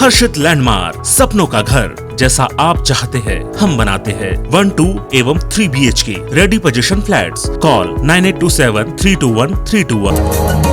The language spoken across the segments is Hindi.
हर्षित लैंडमार्क, सपनों का घर जैसा आप चाहते हैं हम बनाते हैं। 1, 2 एवं 3 BHK ready position flats. Call 9827321321।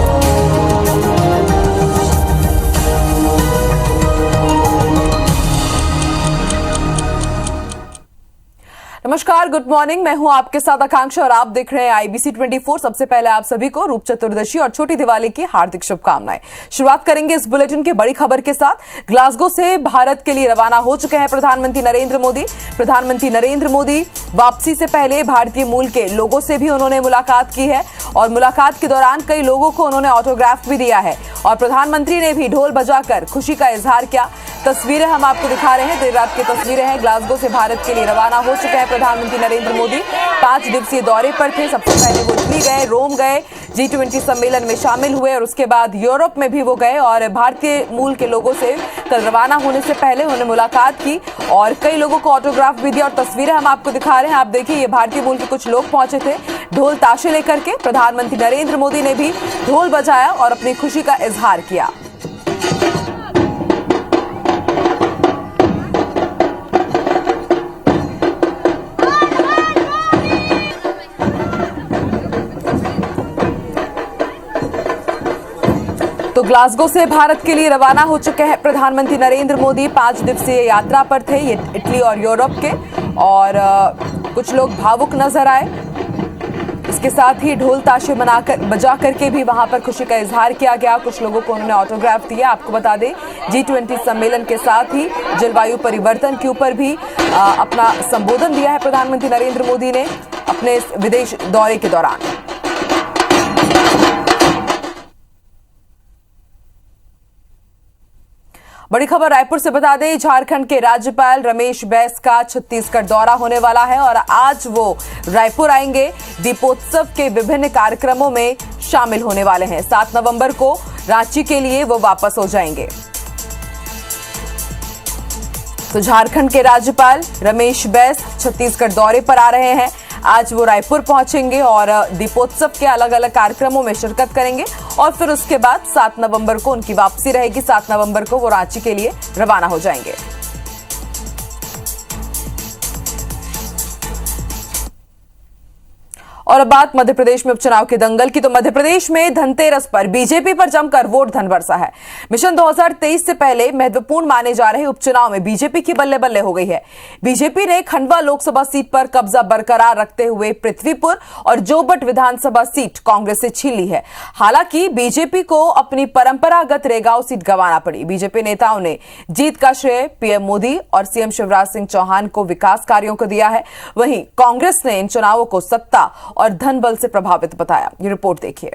नमस्कार, गुड मॉर्निंग। मैं हूं आपके साथ आकांक्षा और आप देख रहे हैं IBC 24। सबसे पहले आप सभी को रूप चतुर्दशी और छोटी दिवाली की हार्दिक शुभकामनाएं। शुरुआत करेंगे इस बुलेटिन की बड़ी खबर के साथ। ग्लासगो से भारत के लिए रवाना हो चुके हैं प्रधानमंत्री नरेंद्र मोदी। प्रधानमंत्री नरेंद्र मोदी वापसी से पहले भारतीय मूल के लोगों से भी उन्होंने मुलाकात की है और मुलाकात के दौरान कई लोगों को उन्होंने ऑटोग्राफ भी दिया है और प्रधानमंत्री ने भी ढोल बजाकर खुशी का इजहार किया। तस्वीरें हम आपको दिखा रहे हैं, देर रात की तस्वीरें हैं। ग्लासगो से भारत के लिए रवाना हो चुके हैं प्रधानमंत्री नरेंद्र मोदी। 5 दिवसीय दौरे पर थे। सबसे पहले वो इटली गए, रोम गए, G20 सम्मेलन में शामिल हुए और उसके बाद यूरोप में भी वो गए और भारतीय मूल के लोगों से कल रवाना होने से पहले उन्होंने मुलाकात की और कई लोगों को ऑटोग्राफ भी दिया और तस्वीरें हम आपको दिखा रहे हैं। आप देखिए, ये भारतीय मूल के कुछ लोग पहुंचे थे ढोल ताशे लेकर के। प्रधानमंत्री नरेंद्र मोदी ने भी ढोल बजाया और अपनी खुशी का इजहार किया। तो ग्लासगो से भारत के लिए रवाना हो चुके हैं प्रधानमंत्री नरेंद्र मोदी। 5 दिवसीय यात्रा पर थे ये इटली और यूरोप के और कुछ लोग भावुक नजर आए। इसके साथ ही ढोल ताशे बजा करके भी वहां पर खुशी का इजहार किया गया। कुछ लोगों को उन्होंने ऑटोग्राफ दिया। आपको बता दें, G20 सम्मेलन के साथ ही जलवायु परिवर्तन के ऊपर भी अपना संबोधन दिया है प्रधानमंत्री नरेंद्र मोदी ने अपने विदेश दौरे के दौरान। बड़ी खबर रायपुर से बता दें, झारखंड के राज्यपाल रमेश बैस का छत्तीसगढ़ दौरा होने वाला है और आज वो रायपुर आएंगे। दीपोत्सव के विभिन्न कार्यक्रमों में शामिल होने वाले हैं। 7 नवंबर को रांची के लिए वो वापस हो जाएंगे। तो झारखंड के राज्यपाल रमेश बैस छत्तीसगढ़ दौरे पर आ रहे हैं। आज वो रायपुर पहुंचेंगे और दीपोत्सव के अलग अलग कार्यक्रमों में शिरकत करेंगे और फिर उसके बाद 7 नवंबर को उनकी वापसी रहेगी। 7 नवंबर को वो रांची के लिए रवाना हो जाएंगे। और अब बात मध्य प्रदेश में उपचुनाव के दंगल की। तो मध्य प्रदेश में धनतेरस पर बीजेपी पर जमकर वोट धन बरसा है। मिशन 2023 से पहले महत्वपूर्ण माने जा रहे उपचुनाव में बीजेपी की बल्ले बल्ले हो गई है। बीजेपी ने खंडवा लोकसभा सीट पर कब्जा बरकरार रखते हुए पृथ्वीपुर और जोबट विधानसभा सीट कांग्रेस से छीन ली है। हालांकि बीजेपी को अपनी परंपरागत रेगांव सीट गंवाना पड़ी। बीजेपी नेताओं ने जीत का श्रेय पीएम मोदी और सीएम शिवराज सिंह चौहान को विकास कार्यों को दिया है। वहीं कांग्रेस ने इन चुनावों को सत्ता और धन बल से प्रभावित बताया। ये रिपोर्ट देखिए।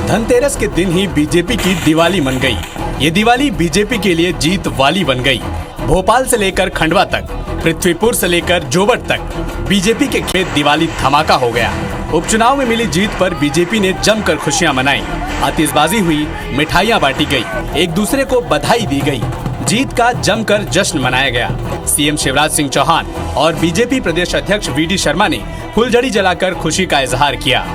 धनतेरस के दिन ही बीजेपी की दिवाली मन गई। ये दिवाली बीजेपी के लिए जीत वाली बन गई। भोपाल से लेकर खंडवा तक, पृथ्वीपुर से लेकर जोबट तक बीजेपी के खेत दिवाली धमाका हो गया। उपचुनाव में मिली जीत पर बीजेपी ने जमकर खुशियां मनाई। आतिशबाजी हुई, मिठाइयां बांटी गई, एक दूसरे को बधाई दी गई। जीत का जमकर जश्न मनाया गया। सीएम शिवराज सिंह चौहान और बीजेपी प्रदेश अध्यक्ष VD शर्मा ने फुलझड़ी जलाकर खुशी का इजहार किया।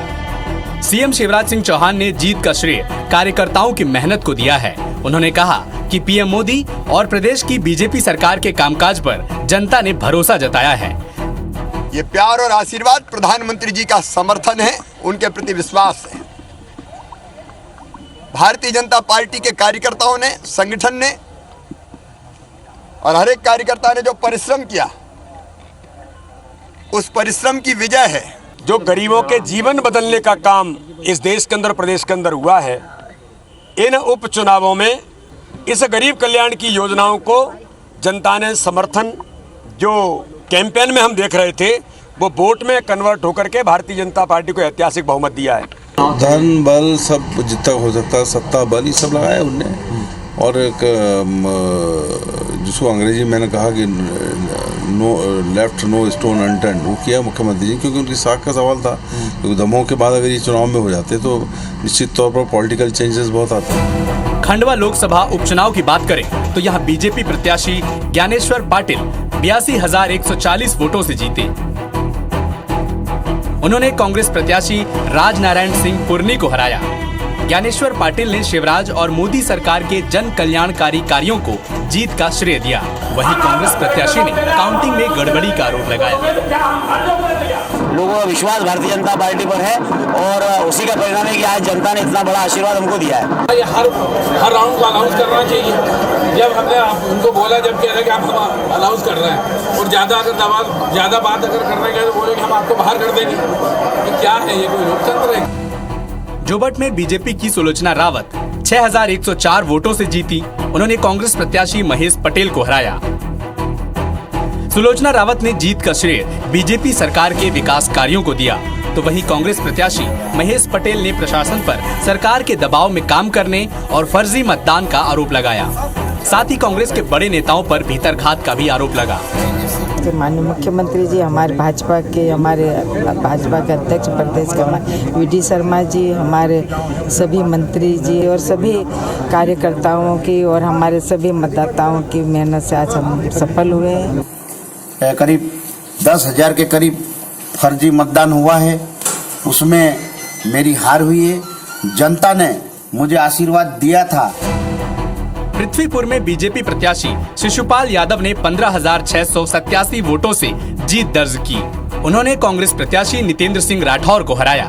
सीएम शिवराज सिंह चौहान ने जीत का श्रेय कार्यकर्ताओं की मेहनत को दिया है। उन्होंने कहा कि पीएम मोदी और प्रदेश की बीजेपी सरकार के कामकाज पर जनता ने भरोसा जताया है। ये प्यार और आशीर्वाद प्रधानमंत्री जी का समर्थन है, उनके प्रति विश्वास है। भारतीय जनता पार्टी के कार्यकर्ताओं ने, संगठन ने और हर एक कार्यकर्ता ने जो परिश्रम किया, उस परिश्रम की विजय है। जो गरीबों के जीवन बदलने का काम इस देश के अंदर, प्रदेश के अंदर हुआ है, इन उपचुनावों में इस गरीब कल्याण की योजनाओं को जनता ने समर्थन, जो कैंपेन में हम देख रहे थे, वो वोट में कन्वर्ट होकर के भारतीय जनता पार्टी को ऐतिहासिक बहुमत दिया है। धन बल सब जितना हो सकता है, सत्ता बल ही सब लगाया उनने। और एक जिसको अंग्रेजी में मैंने कहा कि no left no stone unturned, वो किया मुख्यमंत्री जी, क्योंकि उनकी साख का सवाल था। क्योंकि दमोह के बाद अगर ये चुनाव में हो जाते तो निश्चित तौर पर पॉलिटिकल चेंजेस बहुत आते हैं। खंडवा लोकसभा उपचुनाव की बात करें तो यहाँ बीजेपी प्रत्याशी ज्ञानेश्वर पाटिल 82,140 वोटों से जीते। उन्होंने कांग्रेस प्रत्याशी राजनारायण सिंह पुरनी को हराया। ज्ञानेश्वर पाटिल ने शिवराज और मोदी सरकार के जन कल्याणकारी कार्यों को जीत का श्रेय दिया। वहीं कांग्रेस प्रत्याशी ने काउंटिंग में गड़बड़ी का आरोप लगाया। लोगों का विश्वास भारतीय जनता पार्टी पर है और उसी का परिणाम है कि आज जनता ने इतना बड़ा आशीर्वाद हमको दिया है। हर राउंड को अनाउंस करना चाहिए। जब हमने उनको बोला, जब कह रहे कि आप हम अनाउंस कर रहे हैं और ज्यादा बात अगर करने गए तो बोले कि हम आपको बाहर कर देंगे। ये क्या है? ये कोई लोकतंत्र है? जोबट में बीजेपी की सुलोचना रावत 6104 वोटों से जीती। उन्होंने कांग्रेस प्रत्याशी महेश पटेल को हराया। सुलोचना रावत ने जीत का श्रेय बीजेपी सरकार के विकास कार्यों को दिया, तो वहीं कांग्रेस प्रत्याशी महेश पटेल ने प्रशासन पर सरकार के दबाव में काम करने और फर्जी मतदान का आरोप लगाया। साथ ही कांग्रेस के बड़े नेताओं पर भीतरघात का भी आरोप लगा। माननीय मुख्यमंत्री जी, हमारे भाजपा के अध्यक्ष प्रदेश के वीडी शर्मा जी, हमारे सभी मंत्री जी और सभी कार्यकर्ताओं की और हमारे सभी मतदाताओं की मेहनत से आज हम सफल हुए हैं। करीब 10,000 के करीब फर्जी मतदान हुआ है, उसमें मेरी हार हुई है। जनता ने मुझे आशीर्वाद दिया था। पृथ्वीपुर में बीजेपी प्रत्याशी शिशुपाल यादव ने 15,687 वोटों से जीत दर्ज की। उन्होंने कांग्रेस प्रत्याशी नितेंद्र सिंह राठौर को हराया।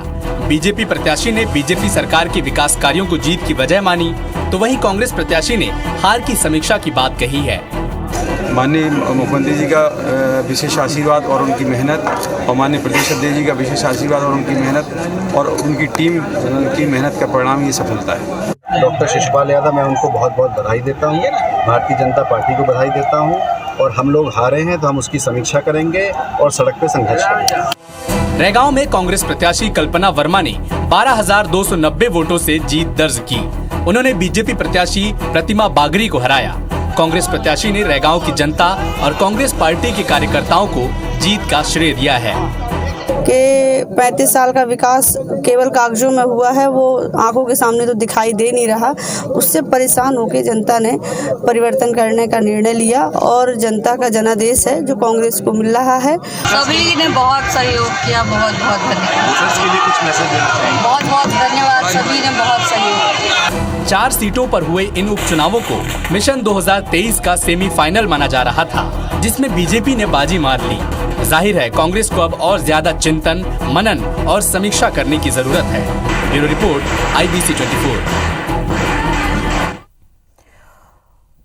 बीजेपी प्रत्याशी ने बीजेपी सरकार के विकास कार्यों को जीत की वजह मानी, तो वहीं कांग्रेस प्रत्याशी ने हार की समीक्षा की बात कही है। माननीय मुख्यमंत्री जी का विशेष आशीर्वाद और उनकी मेहनत और माननीय प्रदेश अध्यक्ष जी का विशेष आशीर्वाद और उनकी मेहनत और उनकी टीम की मेहनत का परिणाम ये सफलता है। डॉक्टर शिशुपाल यादव, मैं उनको बहुत बहुत बधाई देता हूँ। भारतीय जनता पार्टी को बधाई देता हूँ और हम लोग हारे हैं तो हम उसकी समीक्षा करेंगे और सड़क पे संघर्ष करेंगे। रैगांव में कांग्रेस प्रत्याशी कल्पना वर्मा ने 12,290 वोटों से जीत दर्ज की। उन्होंने बीजेपी प्रत्याशी प्रतिमा बागरी को हराया। कांग्रेस प्रत्याशी ने रैगांव की जनता और कांग्रेस पार्टी के कार्यकर्ताओं को जीत का श्रेय दिया है। कि 35 साल का विकास केवल कागजों में हुआ है, वो आंखों के सामने तो दिखाई दे नहीं रहा। उससे परेशान होकर जनता ने परिवर्तन करने का निर्णय लिया और जनता का जनादेश है जो कांग्रेस को मिल रहा है। सभी ने बहुत सहयोग किया, बहुत बहुत धन्यवाद। बहुत बहुत धन्यवाद, सभी ने बहुत सहयोग किया। 4 सीटों पर हुए इन उपचुनावों को मिशन 2023 का सेमीफाइनल माना जा रहा था, जिसमें बीजेपी ने बाजी मार ली। जाहिर है कांग्रेस को अब और ज्यादा चिंतन, मनन और समीक्षा करने की जरूरत है। Bureau report, IBC 24।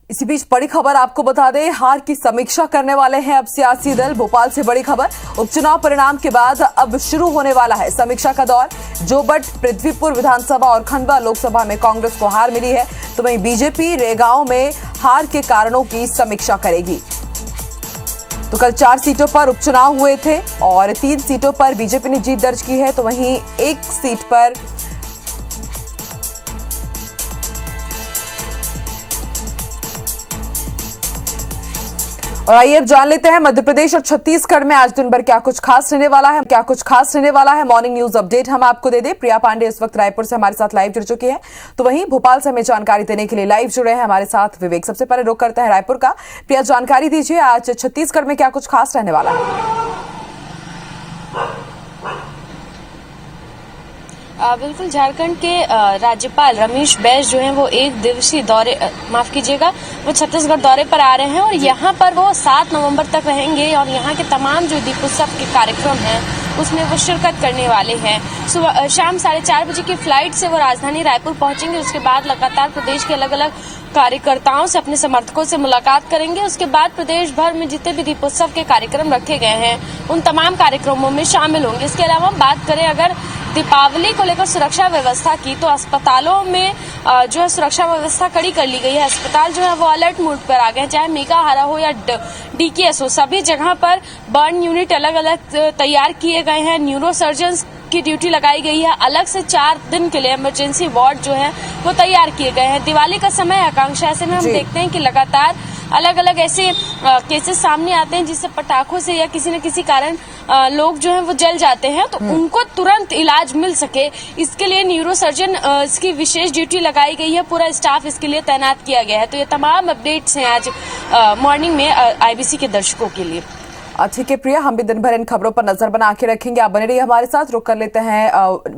इसी बीच बड़ी खबर आपको बता दें, हार की समीक्षा करने वाले हैं अब सियासी दल। भोपाल से बड़ी खबर, उपचुनाव परिणाम के बाद अब शुरू होने वाला है समीक्षा का दौर। जोबट, पृथ्वीपुर विधानसभा और खंडवा लोकसभा में कांग्रेस को हार मिली है, तो वहीं बीजेपी रैगांव में हार के कारणों की समीक्षा करेगी। तो कल 4 सीटों पर उपचुनाव हुए थे और 3 सीटों पर बीजेपी ने जीत दर्ज की है, तो वहीं 1 सीट पर और आइए अब जान लेते हैं मध्य प्रदेश और छत्तीसगढ़ में आज दिन भर क्या कुछ खास रहने वाला है। मॉर्निंग न्यूज अपडेट हम आपको दे दें। प्रिया पांडे इस वक्त रायपुर से हमारे साथ लाइव जुड़ चुकी है, तो वहीं भोपाल से हमें जानकारी देने के लिए लाइव जुड़े हैं हमारे साथ विवेक। सबसे पहले रुख करते हैं रायपुर का। प्रिया, जानकारी दीजिए, आज छत्तीसगढ़ में क्या कुछ खास रहने वाला है? बिल्कुल, झारखंड के राज्यपाल रमेश बैस जो हैं वो 1 दिवसीय दौरे वो छत्तीसगढ़ दौरे पर आ रहे हैं और यहाँ पर वो 7 नवंबर तक रहेंगे और यहाँ के तमाम जो दीपोत्सव के कार्यक्रम हैं उसमें वो शिरकत करने वाले हैं। सुबह शाम 4:30 बजे की फ्लाइट से वो राजधानी रायपुर पहुंचेंगे। उसके बाद लगातार प्रदेश के अलग अलग कार्यकर्ताओं से, अपने समर्थकों से मुलाकात करेंगे। उसके बाद प्रदेश भर में जितने भी दीपोत्सव के कार्यक्रम रखे गए हैं उन तमाम कार्यक्रमों में शामिल होंगे। इसके अलावा बात करें अगर दीपावली को लेकर सुरक्षा व्यवस्था की, तो अस्पतालों में जो है सुरक्षा व्यवस्था कड़ी कर ली गई है। अस्पताल जो है वो अलर्ट मोड पर आ गए, चाहे मेगाहारा हो या DKS हो, सभी जगह पर बर्न यूनिट अलग अलग तैयार किए गए हैं। न्यूरो सर्जन्स की ड्यूटी लगाई गई है। अलग से 4 दिन के लिए इमरजेंसी वार्ड जो है वो तैयार किए गए हैं। दिवाली का समय आकांक्षा, ऐसे में हम देखते हैं कि लगातार अलग अलग ऐसे केसेस सामने आते हैं जिससे पटाखों से या किसी न किसी कारण लोग जो हैं वो जल जाते हैं, तो उनको तुरंत इलाज मिल सके इसके लिए न्यूरो सर्जन इसकी विशेष ड्यूटी लगाई गई है। पूरा स्टाफ इसके लिए तैनात किया गया है। तो ये तमाम अपडेट्स हैं आज मॉर्निंग में IBC के दर्शकों के लिए। ठीक है प्रिया, हम भी दिन भर इन खबरों पर नजर बना के रखेंगे। आप बने रहिए हमारे साथ। रुक कर लेते हैं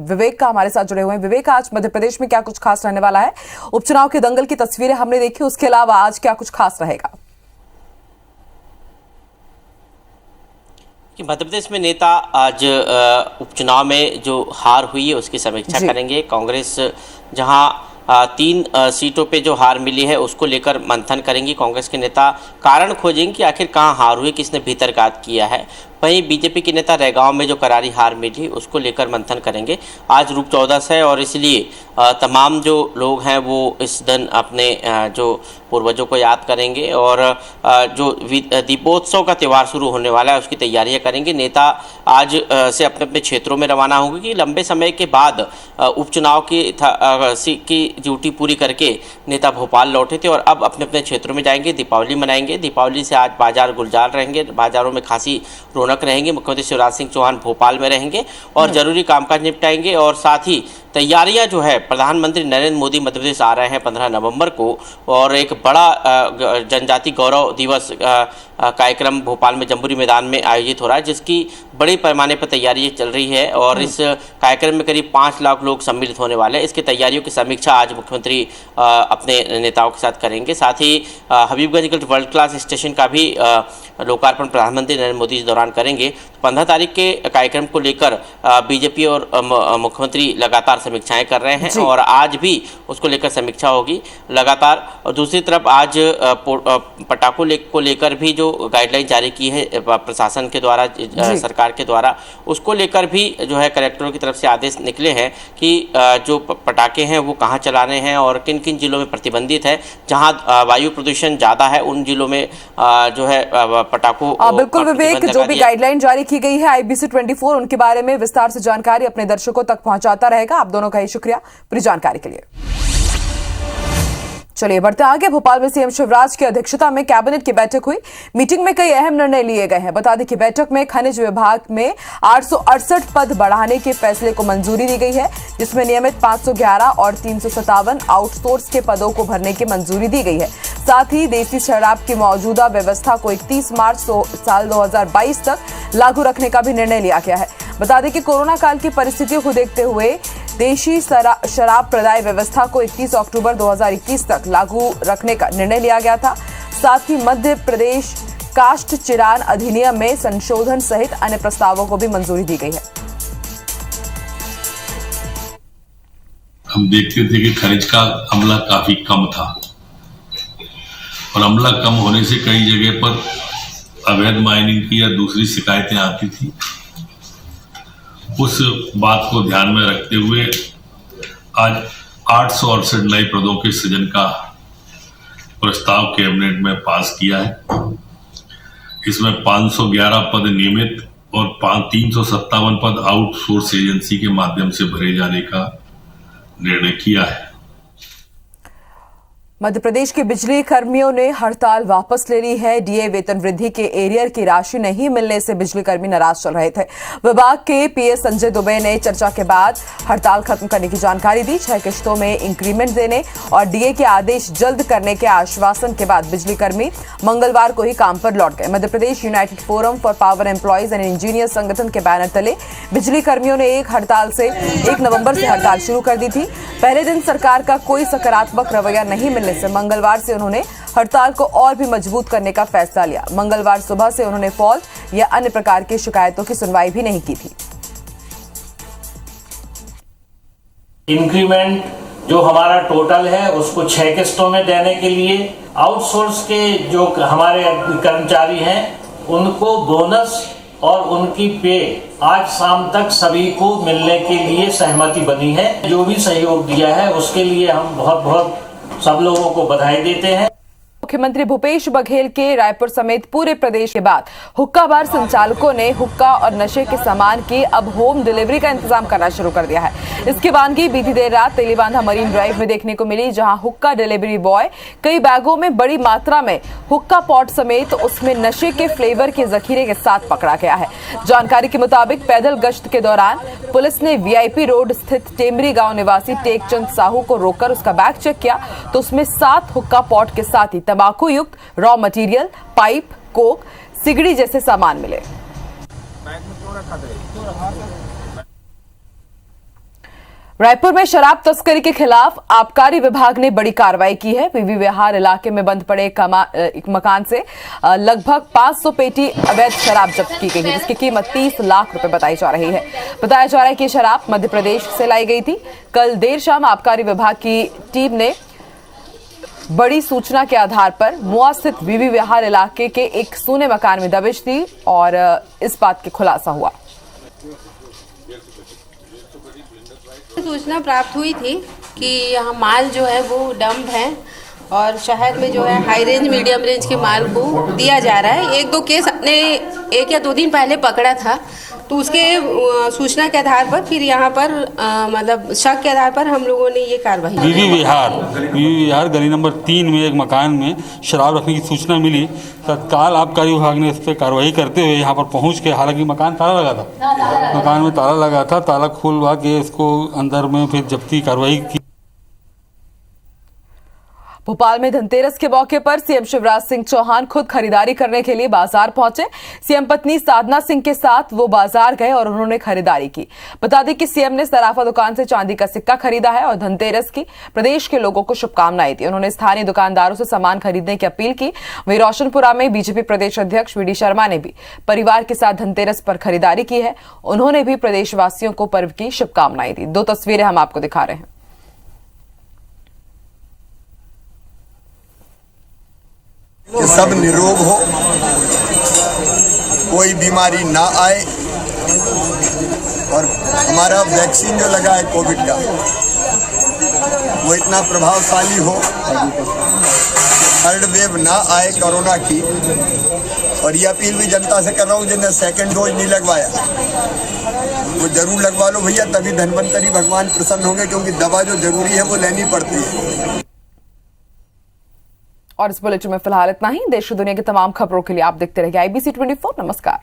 विवेक का, हमारे साथ जुड़े हुए हैं। विवेक, आज मध्य प्रदेश में क्या कुछ खास रहने वाला है? उपचुनाव के दंगल की तस्वीरें हमने देखी, उसके अलावा आज क्या कुछ खास रहेगा? कि मध्य प्रदेश में नेता आज उपचुनाव में जो हार हुई है उसकी समीक्षा करेंगे। कांग्रेस जहां 3 सीटों पे जो हार मिली है उसको लेकर मंथन करेंगी। कांग्रेस के नेता कारण खोजेंगे कि आखिर कहां हार हुई, किसने भीतरघात किया है। वहीं बीजेपी के नेता रैगांव में जो करारी हार मिली उसको लेकर मंथन करेंगे। आज रूप 14 है और इसलिए तमाम जो लोग हैं वो इस दिन अपने जो पूर्वजों को याद करेंगे और जो दीपोत्सव का त्यौहार शुरू होने वाला है उसकी तैयारियां करेंगे। नेता आज से अपने अपने क्षेत्रों में रवाना होंगे कि लंबे समय के बाद उपचुनाव की ड्यूटी पूरी करके नेता भोपाल लौटे थे और अब अपने अपने क्षेत्रों में जाएंगे, दीपावली मनाएंगे। दीपावली से आज बाजार गुलजार रहेंगे, बाजारों में खासी रौनक रहेंगे। मुख्यमंत्री शिवराज सिंह चौहान भोपाल में रहेंगे और जरूरी कामकाज निपटाएंगे और साथ ही तैयारियां जो है, प्रधानमंत्री नरेंद्र मोदी मध्य प्रदेश आ रहे हैं 15 नवंबर को और एक बड़ा जनजाति गौरव दिवस कार्यक्रम भोपाल में जम्बूरी मैदान में आयोजित हो रहा है, जिसकी बड़े पैमाने पर तैयारी चल रही है और इस कार्यक्रम में करीब 5 लाख लोग सम्मिलित होने वाले हैं। इसकी तैयारियों की समीक्षा आज मुख्यमंत्री अपने नेताओं के साथ करेंगे। साथ ही हबीबगंज वर्ल्ड क्लास स्टेशन का भी लोकार्पण प्रधानमंत्री नरेंद्र मोदी इस दौरान करेंगे। 15 तारीख के कार्यक्रम को लेकर बीजेपी और मुख्यमंत्री लगातार समीक्षाएं कर रहे हैं और आज भी उसको लेकर समीक्षा होगी लगातार। और दूसरी तरफ आज पटाखों को लेकर भी जो गाइडलाइन जारी की है प्रशासन के द्वारा, सरकार के द्वारा, उसको लेकर भी जो है कलेक्टरों की तरफ से आदेश निकले हैं कि जो पटाखे हैं वो कहाँ चलाने हैं और किन किन जिलों में प्रतिबंधित है। जहां वायु प्रदूषण ज़्यादा है उन जिलों में जो है पटाखों। बिल्कुल विवेक, जो भी गाइडलाइन जारी की गई है IBC 24 उनके बारे में विस्तार से जानकारी अपने दर्शकों तक पहुंचाता रहेगा। आप दोनों का ही शुक्रिया पूरी जानकारी के लिए। चलिए बढ़ते आगे। भोपाल में सीएम शिवराज की अध्यक्षता में कैबिनेट की बैठक हुई। मीटिंग में कई अहम निर्णय लिए गए हैं। बता दें कि बैठक में खनिज विभाग में 868 पद बढ़ाने के फैसले को मंजूरी दी गई है, जिसमें नियमित 511 और 357 आउटसोर्स के पदों को भरने की मंजूरी दी गई है। साथ ही देसी शराब की मौजूदा व्यवस्था को 31 मार्च साल 2022 तक लागू रखने का भी निर्णय लिया गया है। बता दें कि कोरोना काल की परिस्थितियों को देखते हुए देशी शराब प्रदाय व्यवस्था को 31 अक्टूबर 2021 तक लागू रखने का निर्णय लिया गया था। साथ ही मध्य प्रदेश काष्ठ चिरान अधिनियम में संशोधन सहित अन्य प्रस्तावों को भी मंजूरी दी गई है। हम देखते थे कि खनिज का अमला काफी कम था और अमला कम होने से कई जगह पर अवैध माइनिंग की या दूसरी शिकायतें आती थी। उस बात को ध्यान में रखते हुए आज 868 नए पदों के सृजन का प्रस्ताव कैबिनेट में पास किया है। इसमें 511 पद नियमित और 357 पद आउटसोर्स एजेंसी के माध्यम से भरे जाने का निर्णय किया है। मध्य प्रदेश के बिजली कर्मियों ने हड़ताल वापस ले ली है। डीए वेतन वृद्धि के एरियर की राशि नहीं मिलने से बिजली कर्मी नाराज चल रहे थे। विभाग के पीएस संजय दुबे ने चर्चा के बाद हड़ताल खत्म करने की जानकारी दी। 6 किश्तों में इंक्रीमेंट देने और डीए के आदेश जल्द करने के आश्वासन के बाद बिजली कर्मी मंगलवार को ही काम पर लौट गए। Madhya Pradesh united forum for power employees and engineer संगठन के बैनर तले बिजली कर्मियों ने 1 नवंबर से हड़ताल शुरू कर दी थी। पहले दिन सरकार का कोई सकारात्मक रवैया नहीं मिलने से मंगलवार से उन्होंने हड़ताल को और भी मजबूत करने का फैसला लिया। मंगलवार सुबह से उन्होंने फॉल्ट या अन्य प्रकार की शिकायतों की सुनवाई भी नहीं की थी। इंक्रीमेंट जो हमारा टोटल है उसको 6 किस्तों में देने के लिए, आउटसोर्स के जो हमारे कर्मचारी हैं उनको बोनस और उनकी पे आज शाम तक सभी को मिलने के लिए सहमति बनी है। जो भी सहयोग दिया है उसके लिए हम बहुत बहुत सब लोगों को बधाई देते हैं। मुख्यमंत्री भूपेश बघेल के रायपुर समेत पूरे प्रदेश के बाद हुक्का बार संचालकों ने हुक्का और नशे के सामान की अब होम डिलीवरी का इंतजाम करना शुरू कर दिया है। इसकी वानगी बीती देर रात तेलीबांधा मरीन ड्राइव में देखने को मिली, जहां हुक्का डिलीवरी बॉय कई बैगों में बड़ी मात्रा में हुक्का पॉट समेत उसमें नशे के फ्लेवर के जखीरे के साथ पकड़ा गया है। जानकारी के मुताबिक पैदल गश्त के दौरान पुलिस ने VIP रोड स्थित टेमरी गांव निवासी टेकचंद साहू को रोककर उसका बैग चेक किया तो उसमें 7 हुक्का पॉट के साथ ही तंबाकू युक्त रॉ मटेरियल, पाइप, कोक, सिगड़ी जैसे सामान मिले। रायपुर में शराब तस्करी के खिलाफ आबकारी विभाग ने बड़ी कार्रवाई की है। पीवी विहार इलाके में बंद पड़े एक मकान से लगभग 500 पेटी अवैध शराब जब्त की गई है, जिसकी कीमत 30 लाख रुपए बताई जा रही है। बताया जा रहा है कि शराब मध्य प्रदेश से लाई गई थी। कल देर शाम आबकारी विभाग की टीम ने बड़ी सूचना के आधार पर मुआ स्थित पीवी विहार इलाके के एक सूने मकान में दबिश दी और इस बात के खुलासा हुआ। सूचना प्राप्त हुई थी कि यहाँ माल जो है वो डंप है और शहर में जो है हाई रेंज मीडियम रेंज के माल को दिया जा रहा है। एक दो केस हमने 1 या 2 दिन पहले पकड़ा था, तो उसके सूचना के आधार पर फिर यहाँ पर मतलब शक के आधार पर हम लोगों ने ये कार्रवाई की। पीवी विहार गली नंबर 3 में एक मकान में शराब रखने की सूचना मिली। तत्काल आबकारी विभाग ने इस पर कार्रवाई करते हुए यहाँ पर पहुँच के, हालांकि मकान ताला लगा था, मकान में ताला लगा था, ताला खोलवा के इसको अंदर में फिर जब्ती कार्रवाई की। भोपाल में धनतेरस के मौके पर सीएम शिवराज सिंह चौहान खुद खरीदारी करने के लिए बाजार पहुंचे। सीएम पत्नी साधना सिंह के साथ वो बाजार गए और उन्होंने खरीदारी की। बता दें कि सीएम ने सराफा दुकान से चांदी का सिक्का खरीदा है और धनतेरस की प्रदेश के लोगों को शुभकामनाएं दी। उन्होंने स्थानीय दुकानदारों से सामान खरीदने की अपील की। वहीं रोशनपुरा में बीजेपी प्रदेश अध्यक्ष वीडी शर्मा ने भी परिवार के साथ धनतेरस पर खरीदारी की है। उन्होंने भी प्रदेशवासियों को पर्व की शुभकामनाएं दी। 2 तस्वीरें हम आपको दिखा रहे हैं। कि सब निरोग हो, कोई बीमारी ना आए और हमारा वैक्सीन जो लगा है कोविड का वो इतना प्रभावशाली हो, थर्ड वेव ना आए कोरोना की। और ये अपील भी जनता से कर रहा हूँ जिन्हें 2nd डोज नहीं लगवाया वो जरूर लगवा लो भैया, तभी धन्वंतरी भगवान प्रसन्न होंगे, क्योंकि दवा जो जरूरी है वो लेनी पड़ती है। और इस बुलेटिन में फिलहाल इतना ही। देश और दुनिया की तमाम खबरों के लिए आप देखते रहिए IBC 24। नमस्कार।